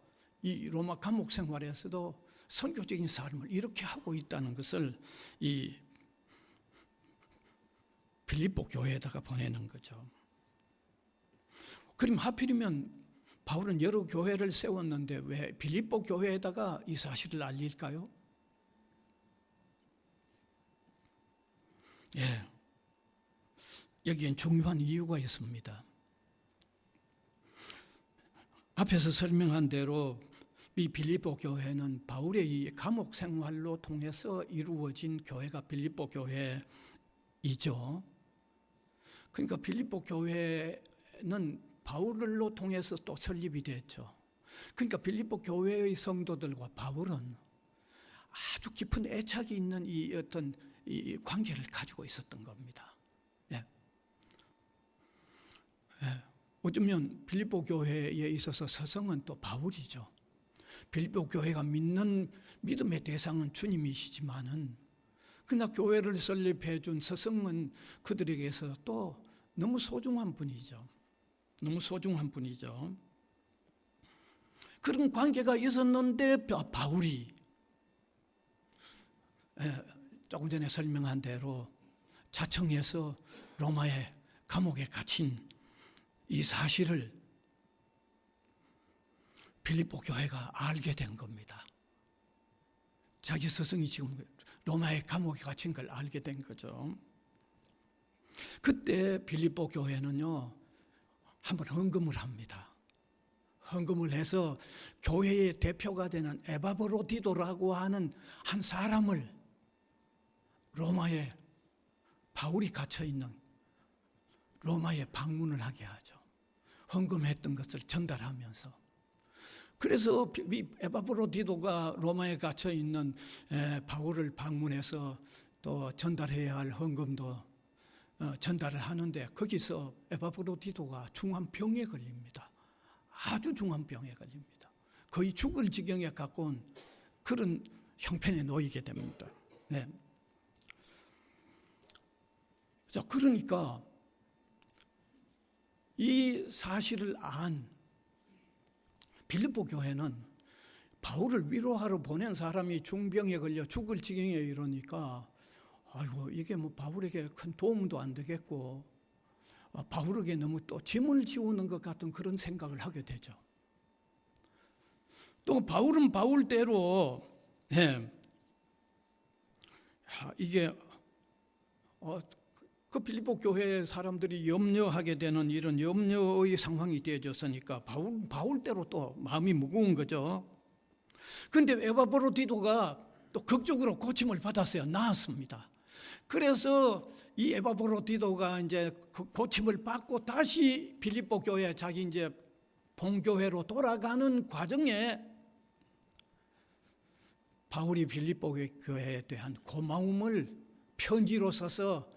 S2: 이 로마 감옥 생활에서도 선교적인 삶을 이렇게 하고 있다는 것을 이 빌립보 교회에다가 보내는 거죠. 그럼 하필이면 바울은 여러 교회를 세웠는데 왜 빌립보 교회에다가 이 사실을 알릴까요? 예, 여기엔 중요한 이유가 있습니다. 앞에서 설명한 대로 이 빌립보 교회는 바울의 이 감옥 생활로 통해서 이루어진 교회가 빌립보 교회이죠. 그러니까 빌립보 교회는 바울로 통해서 또 설립이 됐죠. 그러니까 빌립보 교회의 성도들과 바울은 아주 깊은 애착이 있는 이 어떤 이 관계를 가지고 있었던 겁니다. 예. 예. 어쩌면 빌립보 교회에 있어서 서성은 또 바울이죠. 빌립보 교회가 믿는 믿음의 대상은 주님이시지만은 그러나 교회를 설립해 준 서성은 그들에게서 또 너무 소중한 분이죠. 너무 소중한 분이죠. 그런 관계가 있었는데 바울이 조금 전에 설명한 대로 자청해서 로마의 감옥에 갇힌 이 사실을 빌립보 교회가 알게 된 겁니다. 자기 스승이 지금 로마의 감옥에 갇힌 걸 알게 된 거죠. 그때 빌립보 교회는요, 한번 헌금을 합니다. 헌금을 해서 교회의 대표가 되는 에바브로디도라고 하는 한 사람을 로마에 바울이 갇혀있는 로마에 방문을 하게 하죠. 헌금했던 것을 전달하면서. 그래서 에바브로디도가 로마에 갇혀있는 바울을 방문해서 또 전달해야 할 헌금도 전달을 하는데 거기서 에바브로디도가 중한 병에 걸립니다. 아주 중한 병에 걸립니다. 거의 죽을 지경에 가까운 그런 형편에 놓이게 됩니다. 네. 자, 그러니까 이 사실을 안 빌립보 교회는 바울을 위로하러 보낸 사람이 중병에 걸려 죽을 지경에 이르니까 아이고 이게 뭐 바울에게 큰 도움도 안 되겠고 바울에게 너무 또 짐을 지우는 것 같은 그런 생각을 하게 되죠. 또 바울은 바울대로 이게 그 빌립보 교회 사람들이 염려하게 되는 이런 염려의 상황이 되어졌으니까 바울대로 또 마음이 무거운 거죠. 그런데 에바브로디도가 또 극적으로 고침을 받았어요. 나았습니다. 그래서 이 에바브로디도가 이제 그 고침을 받고 다시 빌립보 교회 자기 이제 본교회로 돌아가는 과정에 바울이 빌립보 교회에 대한 고마움을 편지로 써서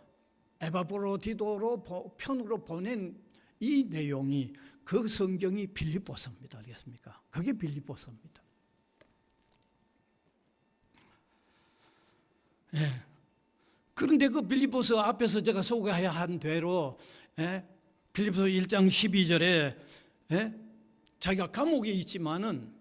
S2: 에바브로디도로 편으로 보낸 이 내용이 그 성경이 빌립보서입니다. 알겠습니까? 그게 빌립보서입니다. 예. 그런데 그 빌립보서 앞에서 제가 소개해야 한 대로 빌립보서 1장 12절에 자기가 감옥에 있지만은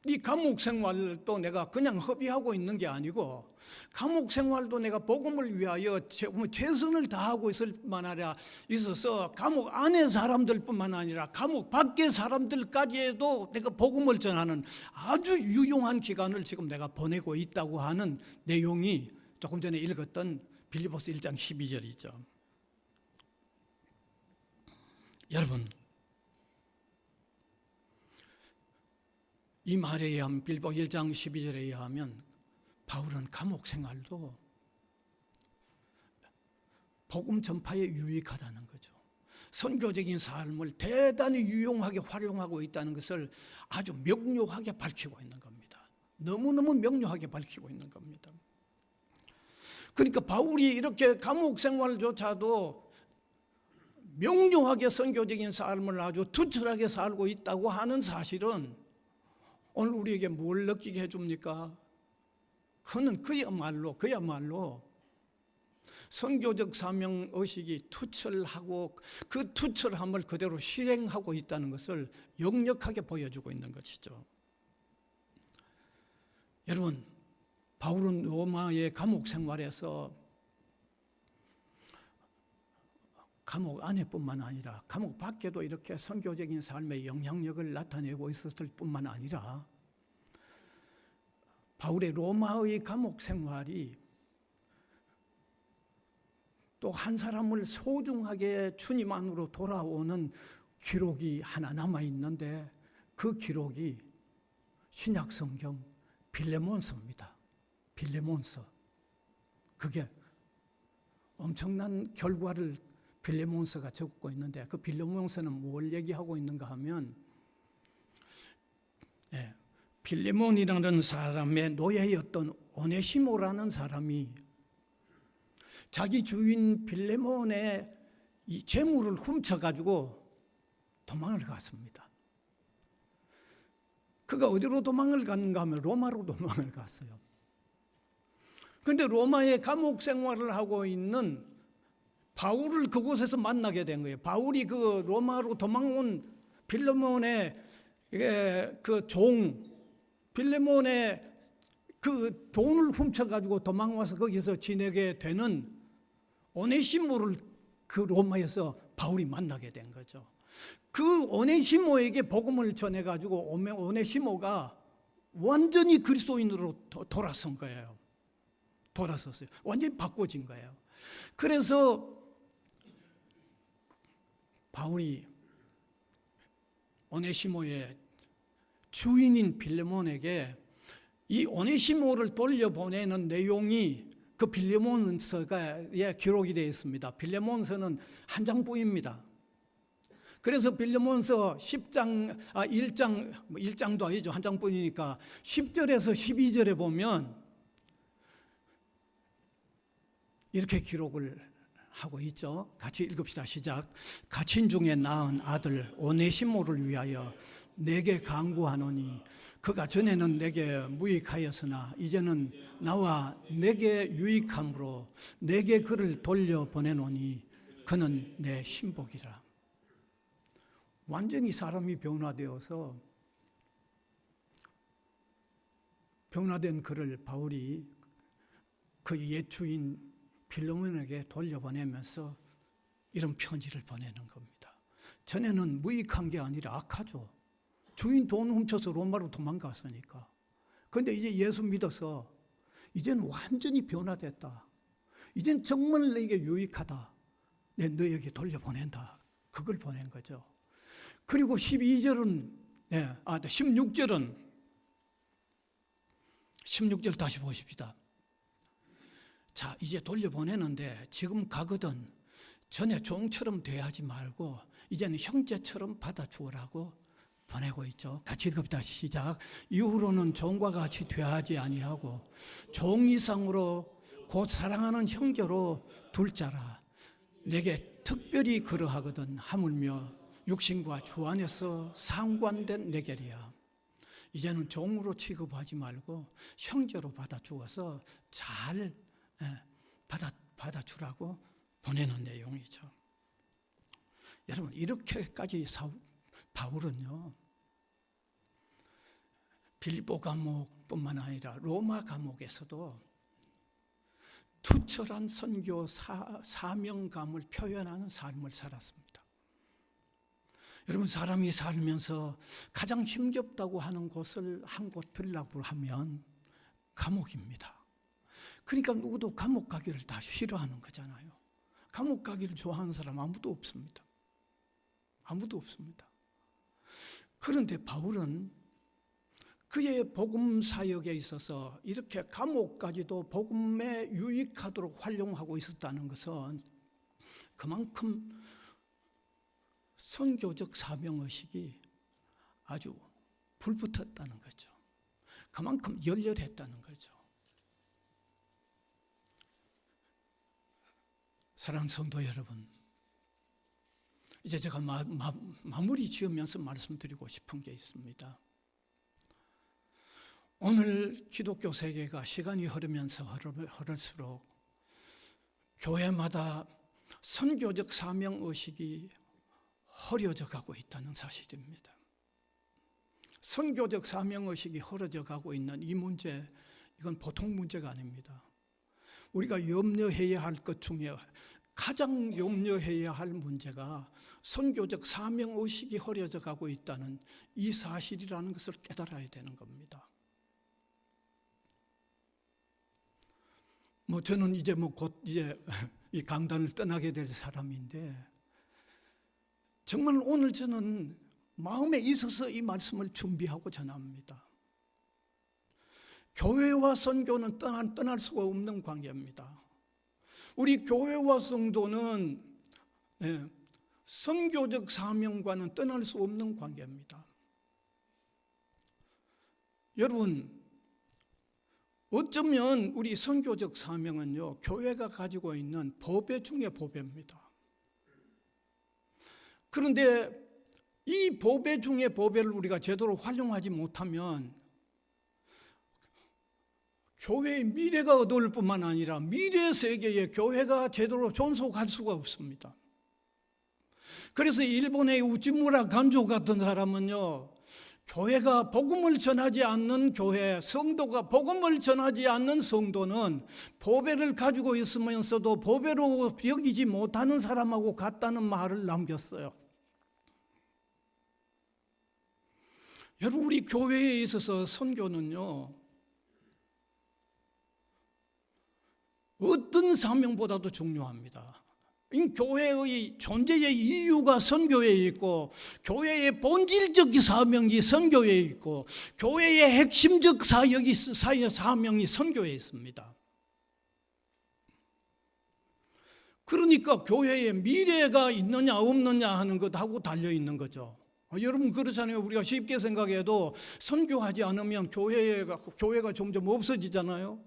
S2: 이 감옥 생활도 내가 그냥 허비하고 있는 게 아니고 감옥 생활도 내가 복음을 위하여 최선을 다하고 있을 뿐만 아니라 있어서 감옥 안에 사람들뿐만 아니라 감옥 밖의 사람들까지도 내가 복음을 전하는 아주 유용한 기간을 지금 내가 보내고 있다고 하는 내용이 조금 전에 읽었던 빌립보서 1장 12절이죠. 여러분, 이 말에 의하면 빌보 1장 12절에 의하면 바울은 감옥 생활도 복음 전파에 유익하다는 거죠. 선교적인 삶을 대단히 유용하게 활용하고 있다는 것을 아주 명료하게 밝히고 있는 겁니다. 너무너무 명료하게 밝히고 있는 겁니다. 그러니까 바울이 이렇게 감옥 생활조차도 명료하게 선교적인 삶을 아주 투철하게 살고 있다고 하는 사실은 오늘 우리에게 뭘 느끼게 해줍니까? 그는 그야말로 선교적 사명의식이 투철하고 그 투철함을 그대로 실행하고 있다는 것을 역력하게 보여주고 있는 것이죠. 여러분, 바울은 로마의 감옥 생활에서 감옥 안에뿐만 아니라 감옥 밖에도 이렇게 선교적인 삶의 영향력을 나타내고 있었을 뿐만 아니라 바울의 로마의 감옥 생활이 또 한 사람을 소중하게 주님 안으로 돌아오는 기록이 하나 남아 있는데 그 기록이 신약 성경 빌레몬서입니다. 빌레몬서. 그게 엄청난 결과를 빌레몬서가 적고 있는데 그 빌레몬서는 뭘 얘기하고 있는가 하면 빌레몬이라는 사람의 노예였던 오네시모라는 사람이 자기 주인 빌레몬의 이 재물을 훔쳐가지고 도망을 갔습니다. 그가 어디로 도망을 갔는가 하면 로마로 도망을 갔어요. 그런데 로마의 감옥 생활을 하고 있는 바울을 그곳에서 만나게 된 거예요. 바울이 그 로마로 도망온 빌레몬의 그 종, 빌레몬의 그 돈을 훔쳐가지고 도망와서 거기서 지내게 되는 오네시모를 그 로마에서 바울이 만나게 된 거죠. 그 오네시모에게 복음을 전해가지고 오네시모가 완전히 그리스도인으로 돌아선 거예요. 돌아섰어요. 완전히 바꿔진 거예요. 그래서 바울이 오네시모의 주인인 빌레몬에게 이 오네시모를 돌려보내는 내용이 그 빌레몬서가 기록이 되어 있습니다. 빌레몬서는 한 장부입니다. 그래서 빌레몬서 1장도 아니죠. 한 장뿐이니까 10절에서 12절에 보면 이렇게 기록을 하고 있죠. 같이 읽읍시다. 시작. 갇힌 중에 낳은 아들 오네시모를 위하여 내게 간구하노니 그가 전에는 내게 무익하였으나 이제는 나와 내게 유익함으로 내게 그를 돌려보내노니 그는 내 신복이라. 완전히 사람이 변화되어서 변화된 그를 바울이 그 옛 주인 빌레몬에게 돌려보내면서 이런 편지를 보내는 겁니다. 전에는 무익한 게 아니라 악하죠. 주인 돈 훔쳐서 로마로 도망갔으니까. 그런데 이제 예수 믿어서 이제는 완전히 변화됐다. 이젠 정말 너에게 유익하다. 내 너에게 돌려보낸다. 그걸 보낸 거죠. 그리고 16절 다시 보십시다. 자, 이제 돌려보내는데 지금 가거든 전에 종처럼 대하지 말고 이제는 형제처럼 받아주라고 보내고 있죠. 같이 읽읍시다. 시작. 이후로는 종과 같이 대하지 아니하고 종 이상으로 곧 사랑하는 형제로 둘 자라. 내게 특별히 그러하거든 하물며 육신과 주 안에서 상관된 내결이야. 이제는 종으로 취급하지 말고 형제로 받아주어서 잘 받아주라고 보내는 내용이죠. 여러분, 이렇게까지 바울은요, 빌립보 감옥뿐만 아니라 로마 감옥에서도 투철한 선교 사명감을 표현하는 삶을 살았습니다. 여러분, 사람이 살면서 가장 힘겹다고 하는 곳을 한 곳 들라고 하면 감옥입니다. 그러니까 누구도 감옥 가기를 다 싫어하는 거잖아요. 감옥 가기를 좋아하는 사람 아무도 없습니다. 아무도 없습니다. 그런데 바울은 그의 복음 사역에 있어서 이렇게 감옥까지도 복음에 유익하도록 활용하고 있었다는 것은 그만큼 선교적 사명의식이 아주 불붙었다는 거죠. 그만큼 열렬했다는 거죠. 사랑하는 성도 여러분, 이제 제가 마무리 지으면서 말씀드리고 싶은 게 있습니다. 오늘 기독교 세계가 시간이 흐르면서 흐를수록 교회마다 선교적 사명의식이 흐려져 가고 있다는 사실입니다. 선교적 사명의식이 흐려져 가고 있는 이 문제, 이건 보통 문제가 아닙니다. 우리가 염려해야 할 것 중에 가장 염려해야 할 문제가 선교적 사명의식이 흐려져 가고 있다는 이 사실이라는 것을 깨달아야 되는 겁니다. 저는 이제 곧 이 강단을 떠나게 될 사람인데, 정말 오늘 저는 마음에 있어서 이 말씀을 준비하고 전합니다. 교회와 선교는 떠날 수가 없는 관계입니다. 우리 교회와 성도는 선교적 사명과는 떠날 수 없는 관계입니다. 여러분, 어쩌면 우리 선교적 사명은요, 교회가 가지고 있는 보배 중의 보배입니다. 그런데 이 보배 중의 보배를 우리가 제대로 활용하지 못하면 교회의 미래가 어두울 뿐만 아니라 미래 세계에 교회가 제대로 존속할 수가 없습니다. 그래서 일본의 우찌무라 간조 같은 사람은요, 교회가 복음을 전하지 않는 교회, 성도가 복음을 전하지 않는 성도는 보배를 가지고 있으면서도 보배로 여기지 못하는 사람하고 같다는 말을 남겼어요. 여러분, 우리 교회에 있어서 선교는요, 어떤 사명보다도 중요합니다. 교회의 존재의 이유가 선교에 있고, 교회의 본질적 사명이 선교에 있고, 교회의 핵심적 사명이 선교에 있습니다. 그러니까 교회에 미래가 있느냐 없느냐 하는 것하고 달려있는 거죠. 여러분 그렇잖아요. 우리가 쉽게 생각해도 선교하지 않으면 교회가 점점 없어지잖아요.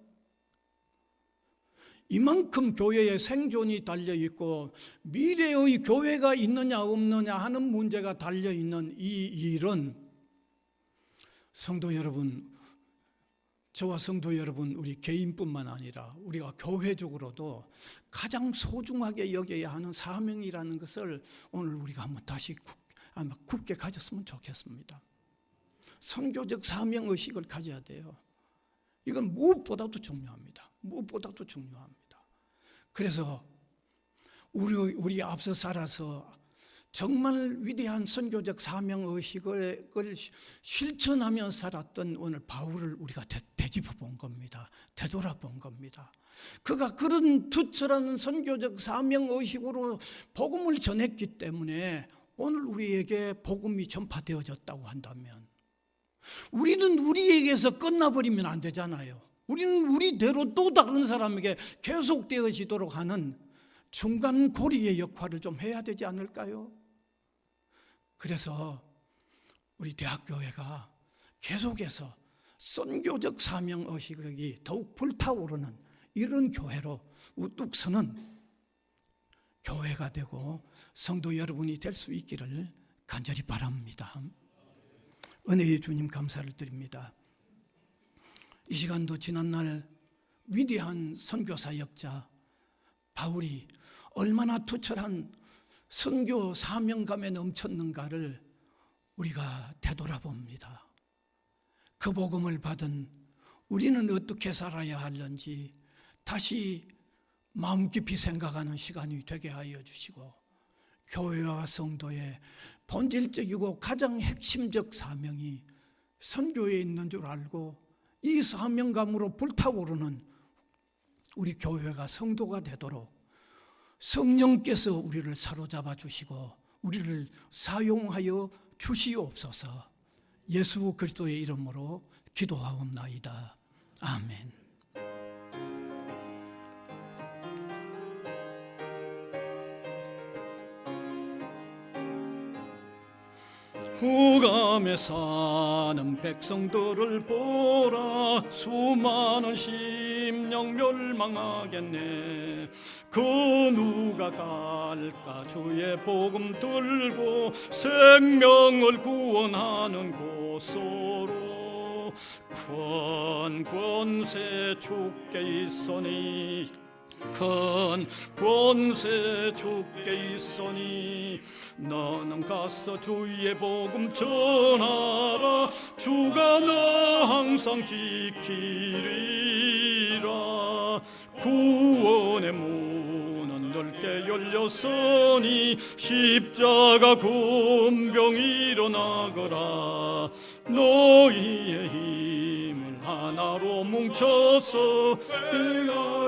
S2: 이만큼 교회의 생존이 달려있고 미래의 교회가 있느냐 없느냐 하는 문제가 달려있는 이 일은 성도 여러분, 저와 성도 여러분, 우리 개인뿐만 아니라 우리가 교회적으로도 가장 소중하게 여겨야 하는 사명이라는 것을 오늘 우리가 한번 다시 굳게 가졌으면 좋겠습니다. 선교적 사명의식을 가져야 돼요. 이건 무엇보다도 중요합니다. 무엇보다도 중요합니다. 그래서 우리 앞서 살아서 정말 위대한 선교적 사명의식을 실천하며 살았던 오늘 바울을 우리가 되짚어 본 겁니다. 되돌아본 겁니다. 그가 그런 투철한 선교적 사명의식으로 복음을 전했기 때문에 오늘 우리에게 복음이 전파되어졌다고 한다면 우리는 우리에게서 끝나버리면 안 되잖아요. 우리는 우리대로 또 다른 사람에게 계속되어지도록 하는 중간 고리의 역할을 좀 해야 되지 않을까요? 그래서 우리 대학교회가 계속해서 선교적 사명의식이 더욱 불타오르는 이런 교회로 우뚝 서는 교회가 되고 성도 여러분이 될 수 있기를 간절히 바랍니다. 은혜의 주님 감사를 드립니다. 이 시간도 지난날 위대한 선교사역자 바울이 얼마나 투철한 선교 사명감에 넘쳤는가를 우리가 되돌아봅니다. 그 복음을 받은 우리는 어떻게 살아야 하는지 다시 마음 깊이 생각하는 시간이 되게 하여 주시고 교회와 성도의 본질적이고 가장 핵심적 사명이 선교에 있는 줄 알고 이 사명감으로 불타오르는 우리 교회가 성도가 되도록 성령께서 우리를 사로잡아 주시고 우리를 사용하여 주시옵소서. 예수 그리스도의 이름으로 기도하옵나이다. 아멘. 후감에 사는 백성들을 보라. 수많은 심령 멸망하겠네. 그 누가 갈까? 주의 복음 들고 생명을 구원하는 곳으로. 큰 권세 주께 있으니, 큰 권세 주께 있으니, 너는 가서 주의 복음 전하라. 주가 너 항상 지키리라. 구원의 문은 넓게 열렸으니, 십자가 군병 일어나거라. 너희의 힘을 하나로 뭉쳐서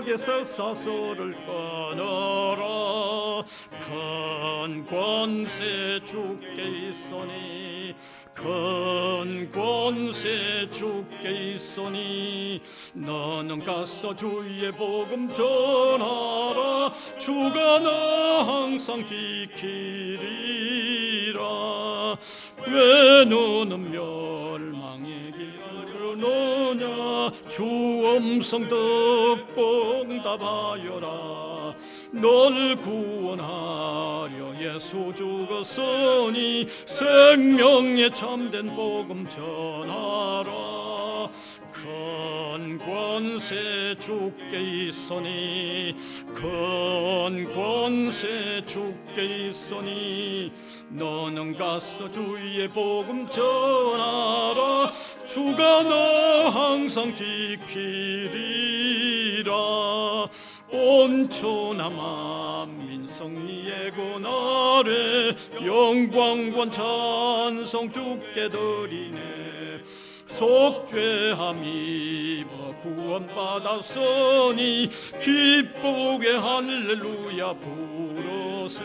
S2: 악의 쇠사슬을 끊어라. 큰 권세 주께 있으니, 큰 권세 주께 있으니, 너는 가서 주의 복음 전하라. 주가 너 항상 지키리라. 왜 너는 멸망의 길을 노냐? 주 음성 듣고 응답하여라. 널 구원하려 예수 죽었으니, 생명의 참된 복음 전하라. 큰 권세 주께 있으니, 큰 권세 주께 있으니, 너는 가서 주의 복음 전하라. 주가 너 항상 지키리라. 온천하 만민 승리의 그날에 영광과 찬송 주께 드리네. 속죄함 입어 구원받았으니, 기쁘게 할렐루야 부르세.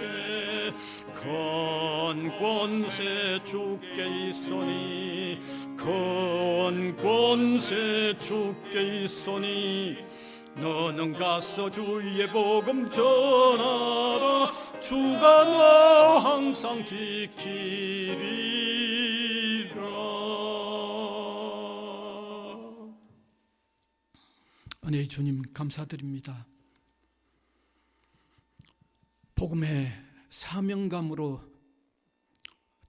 S2: 큰 권세 주께 있으니, 큰 권세 주께 있으니, 너는 가서 주의 복음 전하라. 주가 너 항상 지키리라. 은혜의 주님 감사드립니다. 복음의 사명감으로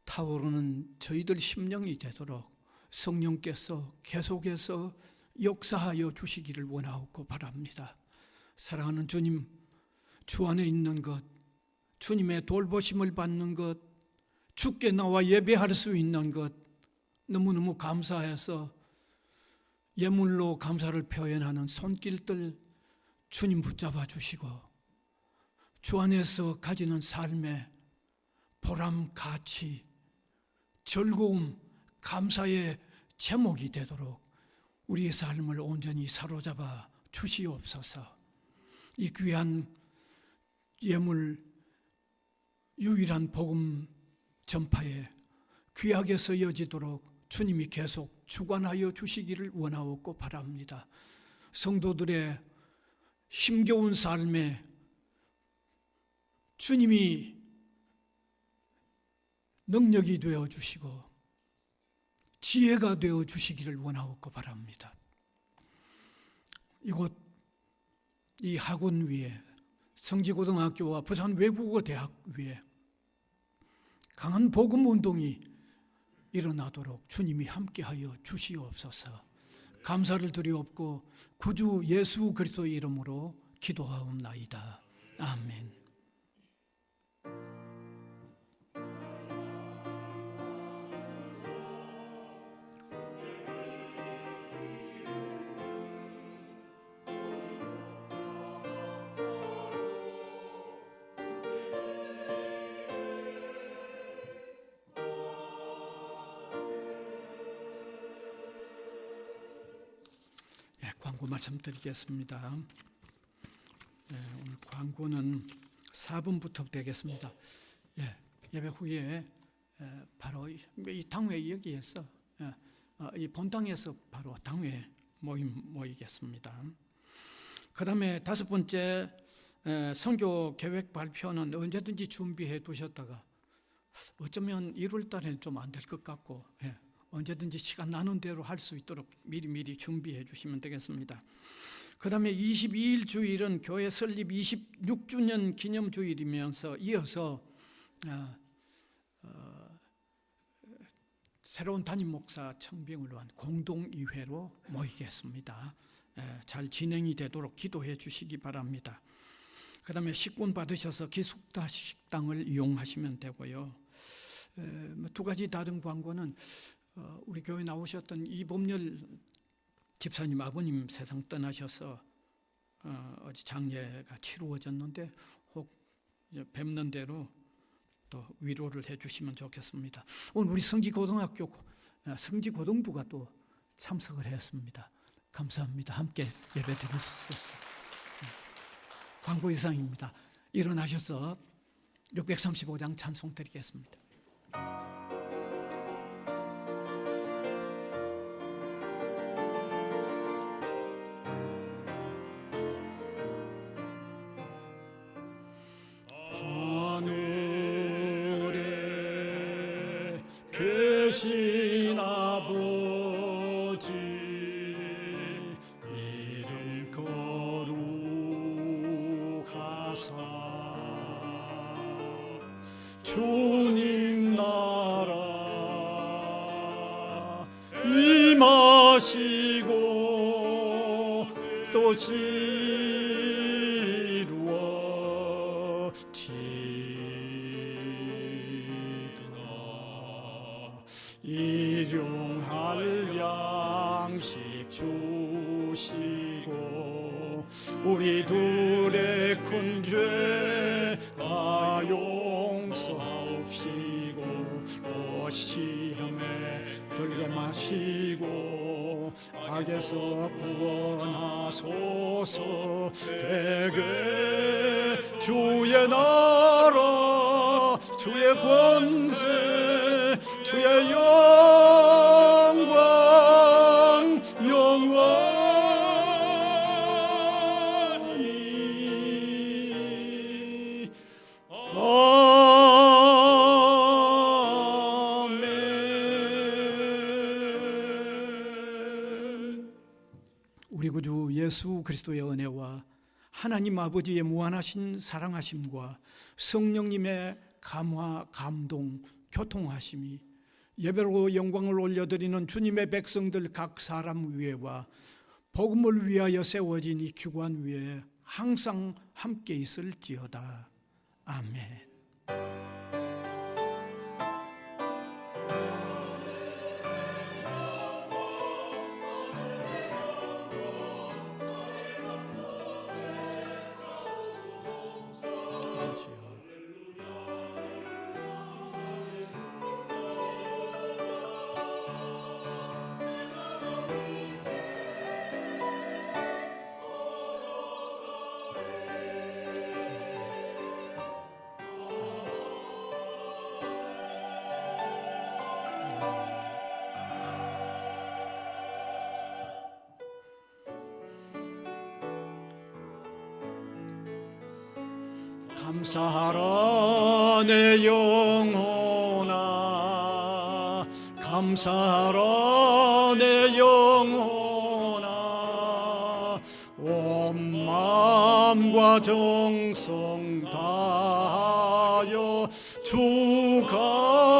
S2: 타오르는 저희들 심령이 되도록 성령께서 계속해서 역사하여 주시기를 원하옵고 바랍니다. 사랑하는 주님, 주 안에 있는 것, 주님의 돌보심을 받는 것, 주께 나와 예배할 수 있는 것 너무너무 감사해서 예물로 감사를 표현하는 손길들 주님 붙잡아 주시고, 주 안에서 가지는 삶의 보람, 가치, 즐거움, 감사의 제목이 되도록 우리의 삶을 온전히 사로잡아 주시옵소서. 이 귀한 예물, 유일한 복음 전파에 귀하게 쓰여지도록 주님이 계속 주관하여 주시기를 원하옵고 바랍니다. 성도들의 힘겨운 삶에 주님이 능력이 되어 주시고 지혜가 되어 주시기를 원하옵고 바랍니다. 이곳 이 학원 위에, 성지고등학교와 부산 외국어대학 위에 강한 복음 운동이 일어나도록 주님이 함께하여 주시옵소서. 감사를 드리옵고 구주 예수 그리스도의 이름으로 기도하옵나이다. 아멘. 광고 말씀드리겠습니다. 오늘 광고는 4분부터 되겠습니다. 예배 후에 바로 이 당회 여기에서 이 본당에서 바로 당회 모이겠습니다. 그 다음에 5번째, 선교 계획 발표는 언제든지 준비해 두셨다가 어쩌면 1월 달에는 좀 안 될 것 같고, 언제든지 시간 나는 대로 할 수 있도록 미리 준비해 주시면 되겠습니다. 그 다음에 22일 주일은 교회 설립 26주년 기념 주일이면서 이어서 새로운 담임 목사 청빙을 위한 공동의회로 모이겠습니다. 잘 진행이 되도록 기도해 주시기 바랍니다. 그 다음에 식권 받으셔서 기숙다 식당을 이용하시면 되고요. 2가지 다른 광고는 우리 교회 나오셨던 이범열 집사님 아버님 세상 떠나셔서 어제 장례가 치루어졌는데 혹 뵙는 대로 또 위로를 해주시면 좋겠습니다. 오늘 우리 성지고등학교 성지고등부가 또 참석을 했습니다. 감사합니다. 함께 예배 드릴 수 있었습니다. 광고 이상입니다. 일어나셔서 635장 찬송 드리겠습니다.
S1: 하늘에 계신 아버지 이름 거룩하사 주님 나라 임하시고 또 일용할 양식 주시고 우리 둘의 큰 죄 다 용서하옵시고 또 시험에 들게 마시고 악에서 구원하소서. 되게 주의 나라 주의 권세 주의 영광 영원히 아멘.
S2: 우리 구주 예수 그리스도의 은혜와 하나님 아버지의 무한하신 사랑하심과 성령님의 감화, 감동, 교통하심이 예배로 영광을 올려드리는 주님의 백성들 각 사람 위에와 복음을 위하여 세워진 이 기관 위에 항상 함께 있을지어다. 아멘.
S1: 감사하라 내 영혼아 감사하라 내 영혼아 온 마음과 정성 다하여 주가